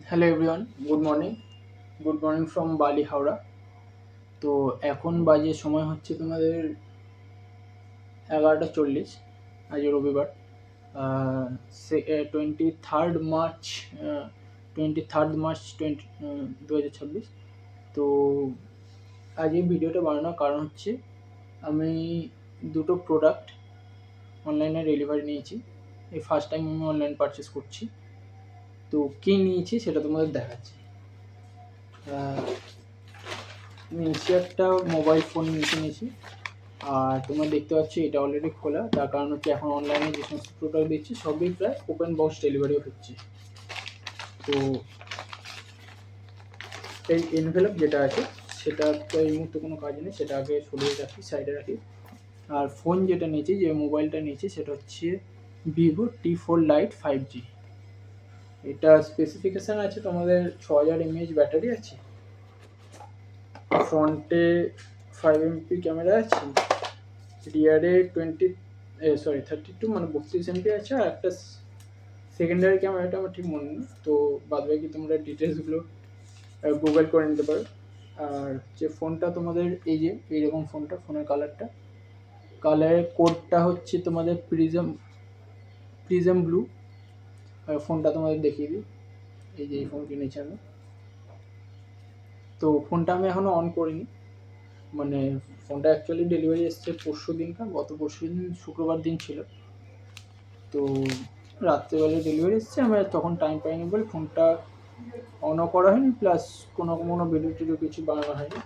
Hello everyone, good morning from বালি হাওড়া। তো এখন বাজে সময় হচ্ছে তোমাদের 11:40। আজ রবিবার, 23rd মার্চ, 20 2024। তো আজ এই ভিডিওটা বানানোর কারণ হচ্ছে আমি দুটো প্রোডাক্ট অনলাইনে ডেলিভারি নিয়েছি। এই ফার্স্ট টাইম আমি অনলাইন পারচেস করছি। তো কী নিয়েছি সেটা তোমাদের দেখাচ্ছি। নিয়েছি একটা মোবাইল ফোন নিয়েছি। আর তোমরা দেখতে পাচ্ছ এটা অলরেডি খোলা, তার কারণ হচ্ছে এখন অনলাইনে যে সমস্ত প্রোডাক্ট দিচ্ছি সবই প্রায় ওপেন বক্স ডেলিভারিও হচ্ছে। তো এই এনভেলপ যেটা আছে সেটা তো এই মুহূর্তে কোনো কাজ নেই, সেটা আগে সরিয়ে রাখি, সাইডে রাখি। আর ফোন যেটা নিয়েছি, যে মোবাইলটা নিয়েছি সেটা হচ্ছে ভিভো T4 Lite 5G। এটা স্পেসিফিকেশান আছে তোমাদের 6000 mAh ব্যাটারি আছে, ফ্রন্টে 5 MP ক্যামেরা আছে, রিয়ারে 32 মানে 32 MP আছে, আর একটা সেকেন্ডারি ক্যামেরাটা আমার ঠিক মনে নেই। তো বাদবাকি তোমরা ডিটেলসগুলো গুগল করে নিতে পারো। আর যে ফোনটা তোমাদের এই যে এইরকম ফোনের কালারের কোডটা হচ্ছে তোমাদের প্রিজম ব্লু। ফোনটা তোমাদের দেখিয়ে দিই, এই যে এই ফোন কিনেছি আমি। তো ফোনটা আমি এখনও অন করিনি, মানে ফোনটা অ্যাকচুয়ালি ডেলিভারি এসছে গত পরশু দিন শুক্রবার দিন ছিল। তো রাত্রেবেলা ডেলিভারি এসছে, আমি তখন টাইম পাইনি বলে ফোনটা অনও করা হয়নি, প্লাস কোনো ভিডিও টিডিও কিছু বানানো হয়নি।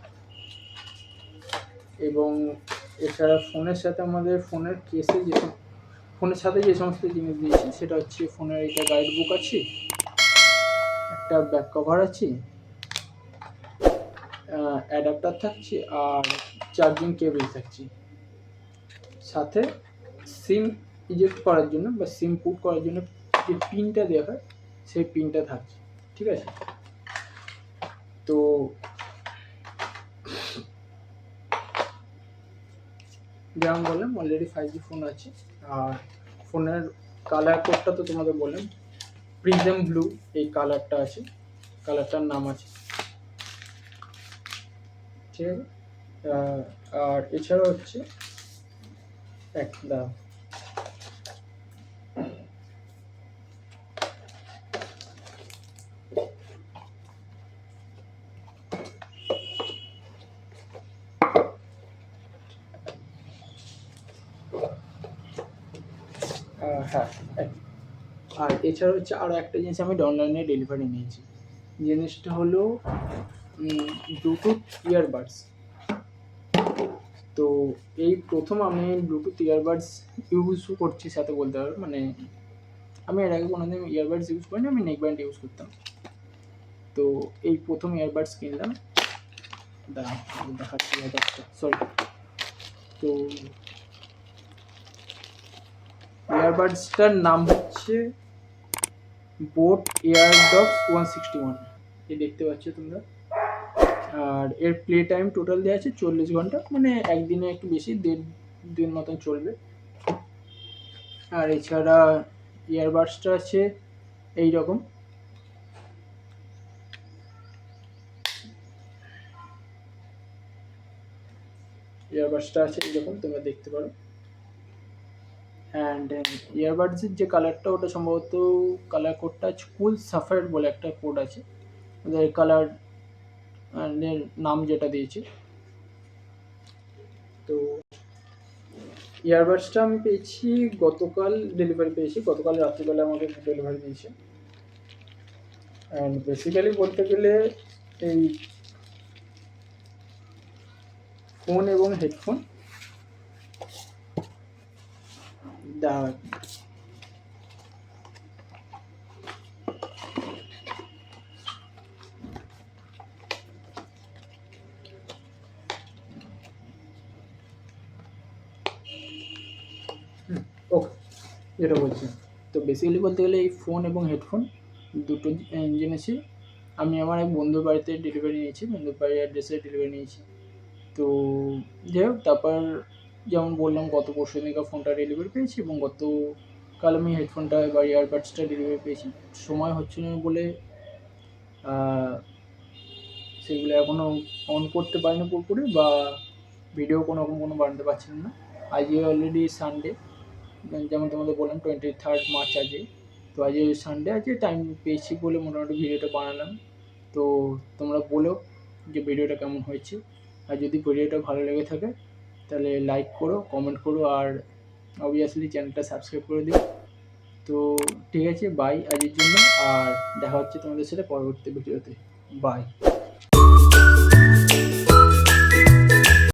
এবং এছাড়া ফোনের সাথে আমাদের ফোনের সাথে যে সমস্ত জিনিস দিয়েছি সেটা হচ্ছে ফোনের একটা গাইড বুক আছে, একটা ব্যাক কভার আছে, অ্যাডাপ্টার থাকছে, আর চার্জিং কেবল থাকছে। সাথে সিম ইজেক্ট করার জন্য বা সিম পুট করার জন্য যে পিনটা দেওয়া হয় সেই পিনটা থাকছে, ঠিক আছে। তো যেমন বললাম অলরেডি 5G ফোন আছে। আর ফোনের কালার কোডটা তো তোমাদের বললাম, প্রিজম ব্লু এই কালারটা আছে, কালারটার নাম আছে, ঠিক আছে। আর এছাড়া হচ্ছে একটা হ্যাঁ, আর এছাড়া হচ্ছে আরও একটা জিনিস আমি অনলাইনে ডেলিভারি নিয়েছি। জিনিসটা হলো ব্লুটুথ ইয়ারবাডস। তো এই প্রথম আমি ব্লুটুথ ইয়ারবাডস ইউজও করছি, সাথে বলতে পারো, মানে আমি এর আগে কোনোদিন ইয়ারবাডস ইউজ করিনি, আমি নেকব্যান্ড ইউজ করতাম। তো এই প্রথম ইয়ারবাডস কিনলাম, দেখাচ্ছি সরি। তো ইয়ারবাডসটার নাম হচ্ছে বোট এয়ারডগস 161, এই দেখতে পাচ্ছ তোমরা। আর এর প্লে টাইম টোটাল দেওয়া আছে 40 ঘন্টা, মানে একদিনে একটু বেশি, 1.5 দিন মতন চলবে। আর এছাড়া ইয়ারবাডসটা আছে এইরকম, তোমরা দেখতে পারো। অ্যান্ড ইয়ারবাডসের যে কালারটা, ওটা সম্ভবত কালার কোডটা কুল সাফার বলে একটা কোড আছে, ওদের কালার নাম যেটা দিয়েছে। তো ইয়ারবাডসটা আমি পেয়েছি গতকাল রাত্রিবেলা আমাকে ডেলিভারি দিয়েছে। অ্যান্ড বেসিক্যালি বলতে গেলে এই ফোন এবং হেডফোন ওকে, যেটা বলছি। তো বেসিক্যালি বলতে গেলে এই ফোন এবং হেডফোন দুটো জিনিসই আমি আমার এক বন্ধুর বাড়িতে ডেলিভারি নিয়েছি, বন্ধুর বাড়ির অ্যাড্রেসে ডেলিভারি নিয়েছি। তো যাই হোক, তারপর যেমন বললাম গত পরশু দিনকার ফোনটা ডেলিভারি পেয়েছি, এবং গতকাল আমি হেডফোনটা বা ইয়ারবাডসটা ডেলিভারি পেয়েছি। সময় হচ্ছিল না বলে সেগুলো এখনও অন করতে পারিনি পুরোপুরি, বা ভিডিও কোনো রকম কোনো বানাতে পারছিলাম না। আজকে অলরেডি সানডে, যেমন তোমাদের বললাম 23 মার্চ আজকে। তো আজকে সানডে আছে, টাইম পেয়েছি বলে মোটামুটি ভিডিওটা বানালাম। তো তোমরা বলো যে ভিডিওটা কেমন হয়েছে, আর যদি ভিডিওটা ভালো লেগে থাকে তাহলে লাইক করো, কমেন্ট করো, আর অবভিয়াসলি চ্যানেলটা সাবস্ক্রাইব করে দিও। তো ঠিক আছে, বাই আজকের জন্য, আর দেখা হচ্ছে তোমাদের সাথে পরবর্তী ভিডিওতে। বাই।